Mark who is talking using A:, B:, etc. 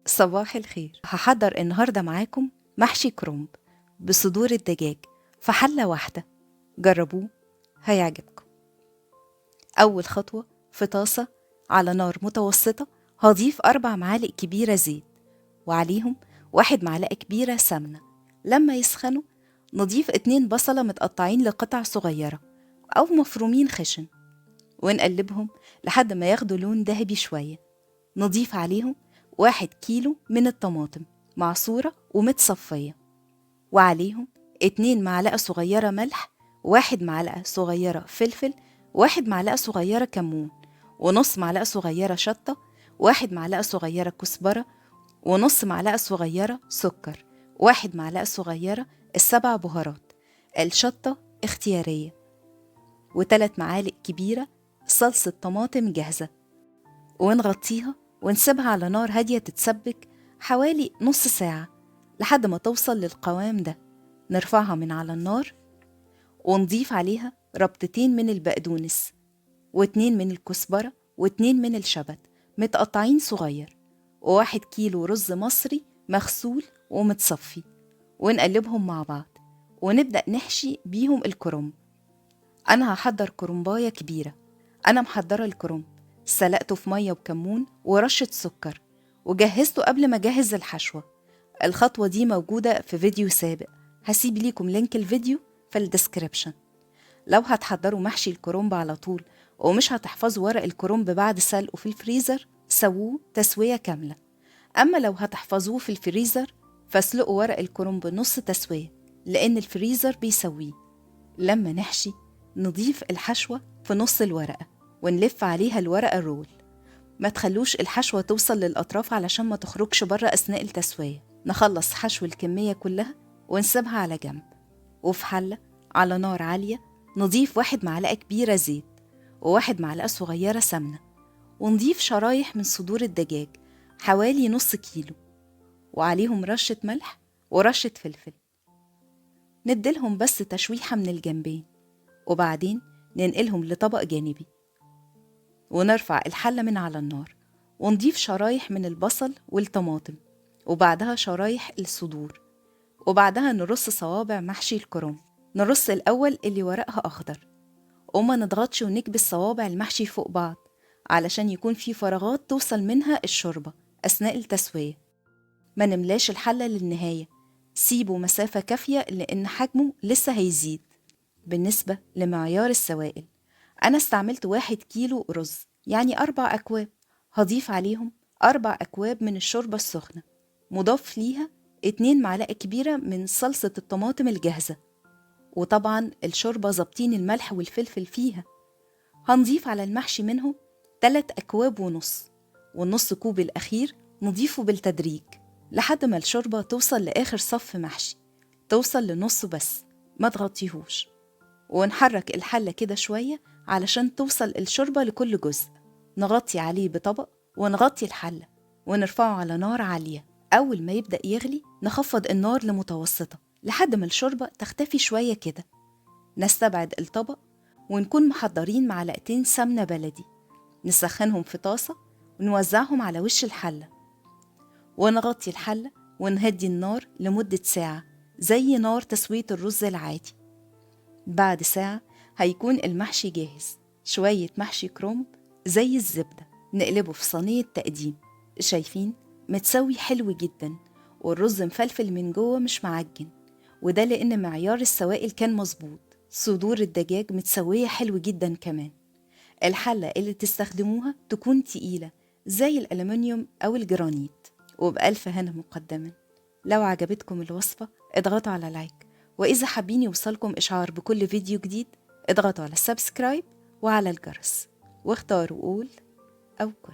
A: صباح الخير. هحضر النهاردة معاكم محشي كرنب بصدور الدجاج في حلة واحدة. جربوه هيعجبكم. أول خطوة، في طاسة على نار متوسطة هضيف 4 معالق كبيرة زيت، وعليهم 1 معلقة كبيرة سمنة. لما يسخنوا نضيف 2 بصلة متقطعين لقطع صغيرة أو مفرومين خشن، ونقلبهم لحد ما ياخدوا لون ذهبي شوية. نضيف عليهم 1 كيلو من الطماطم معصورة ومتصفية، وعليهم 2 معلقة صغيرة ملح، 1 معلقة صغيرة فلفل، 1 معلقة صغيرة كمون، ونص معلقة صغيرة شطة، 1 معلقة صغيرة كزبرة، ونص معلقة صغيرة سكر، 1 معلقة صغيرة السبع بهارات. الشطة اختيارية، و3 معالق كبيرة صلصة طماطم جاهزة. ونغطيها ونسيبها على نار هادية تتسبك حوالي نص ساعة لحد ما توصل للقوام ده. نرفعها من على النار ونضيف عليها ربطتين من البقدونس، و2 من الكزبرة، و2 من الشبت متقطعين صغير، و1 كيلو رز مصري مغسول ومتصفي. ونقلبهم مع بعض ونبدأ نحشي بيهم الكرنب. أنا هحضر كرنباية كبيرة. أنا محضرة الكرنب، سلقته في مية وكمون ورشة سكر، وجهزته قبل ما أجهز الحشوة. الخطوة دي موجودة في فيديو سابق، هسيب ليكم لينك الفيديو في الديسكريبشن. لو هتحضروا محشي الكرنب على طول ومش هتحفظوا ورق الكرنب بعد سلقه في الفريزر، سووه تسوية كاملة. أما لو هتحفظوه في الفريزر فاسلقوا ورق الكرنب نص تسوية، لأن الفريزر بيسويه. لما نحشي نضيف الحشوة في نص الورقة ونلف عليها الورقة الرول. ما تخلوش الحشوة توصل للأطراف علشان ما تخرجش بره أثناء التسوية. نخلص حشو الكمية كلها ونسيبها على جنب. وفي حلة على نار عالية نضيف 1 معلقة كبيرة زيت، و1 معلقة صغيرة سمنة، ونضيف شرايح من صدور الدجاج حوالي نص كيلو، وعليهم رشة ملح ورشة فلفل. نديلهم بس تشويحة من الجنبين، وبعدين ننقلهم لطبق جانبي، ونرفع الحلة من على النار ونضيف شرايح من البصل والطماطم، وبعدها شرايح الصدور، وبعدها نرص صوابع محشي الكرنب. نرص الأول اللي ورقها أخضر، وما نضغطش ونكبس صوابع المحشي فوق بعض علشان يكون في فراغات توصل منها الشوربة أثناء التسوية. ما نملاش الحلة للنهاية، سيبوا مسافة كافية لأن حجمه لسه هيزيد. بالنسبة لمعيار السوائل، أنا استعملت 1 كيلو رز، يعني 4 أكواب. هضيف عليهم 4 أكواب من الشوربة السخنة، مضاف ليها 2 معلقة كبيرة من صلصة الطماطم الجاهزة، وطبعا الشوربة ظابطين الملح والفلفل فيها. هنضيف على المحشي منهم 3 أكواب ونص، والنص كوب الأخير نضيفه بالتدريج لحد ما الشوربة توصل لآخر صف محشي، توصل لنصه بس، ما تغطيهوش. ونحرك الحلة كده شوية علشان توصل الشوربة لكل جزء. نغطي عليه بطبق ونغطي الحلة ونرفعه على نار عالية. أول ما يبدأ يغلي نخفض النار لمتوسطة لحد ما الشوربة تختفي شوية كده. نستبعد الطبق ونكون محضرين معلقتين سمنة بلدي، نسخنهم في طاسة ونوزعهم على وش الحلة، ونغطي الحلة ونهدي النار لمدة ساعة زي نار تسوية الرز العادي. بعد ساعة هيكون المحشي جاهز، شوية محشي كرنب زي الزبدة. نقلبه في صينية تقديم. شايفين متسوي حلو جدا، والرز مفلفل من جوه مش معجن، وده لأن معيار السوائل كان مظبوط. صدور الدجاج متسوية حلو جدا كمان. الحلة اللي تستخدموها تكون تقيلة زي الألمنيوم أو الجرانيت. وبألف هنا مقدما. لو عجبتكم الوصفة اضغطوا على لايك، وإذا حابين يوصلكم إشعار بكل فيديو جديد اضغطوا على السبسكرايب وعلى الجرس، واختاروا قول أو كل.